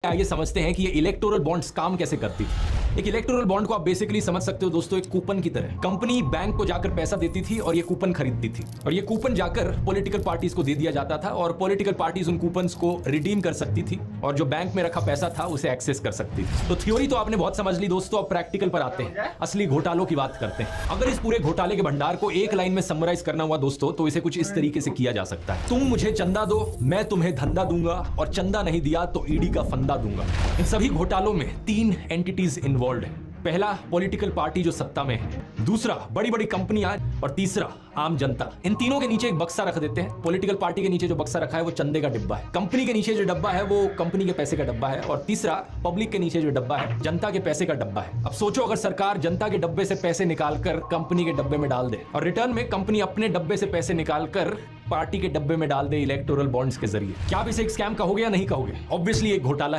आइए समझते हैं कि ये इलेक्टोरल बॉन्ड्स काम कैसे करती थी। एक इलेक्टोरल बॉन्ड को आप बेसिकली समझ सकते हो दोस्तों, एक कूपन की तरह। कंपनी बैंक को जाकर पैसा देती थी और ये कूपन खरीदती थी, और ये कूपन जाकर पॉलिटिकल पार्टीज को दे दिया जाता था, और पॉलिटिकल पार्टीज उन कूपन्स को रिडीम कर सकती थी, और जो बैंक में रखा पैसा था उसे एक्सेस कर सकती थी। तो थ्योरी तो आपने बहुत समझ ली दोस्तों, अब प्रैक्टिकल पर आते हैं, असली घोटालों की बात करते हैं। अगर इस पूरे घोटाले के भंडार को एक लाइन में समराइज करना हुआ दोस्तों, तो इसे कुछ इस तरीके से किया जा सकता है। तुम मुझे चंदा दो, मैं तुम्हें धंधा दूंगा, और चंदा नहीं दिया तो ईडी का फंदा दूंगा। इन सभी घोटालों में 3 एंटिटीज इन्वॉल्व है। पहला पॉलिटिकल पार्टी जो सत्ता में है, दूसरा बड़ी बड़ी कंपनियां, और तीसरा आम जनता। इन तीनों के नीचे एक बक्सा रख देते हैं। पॉलिटिकल पार्टी के नीचे जो बक्सा रखा है वो चंदे का डिब्बा है, कंपनी के नीचे जो डब्बा है वो कंपनी के पैसे का डब्बा है, और तीसरा पब्लिक के नीचे जो डब्बा है जनता के पैसे का डब्बा है। अब सोचो, अगर सरकार जनता के डब्बे से पैसे निकालकर कंपनी के डब्बे में डाल दे, और रिटर्न में कंपनी अपने डब्बे से पैसे निकालकर पार्टी के डब्बे में डाल दे इलेक्टोरल बॉन्ड्स के जरिए, क्या आप इसे एक स्कैम कहोगे या नहीं कहोगे? ऑब्वियसली एक घोटाला है।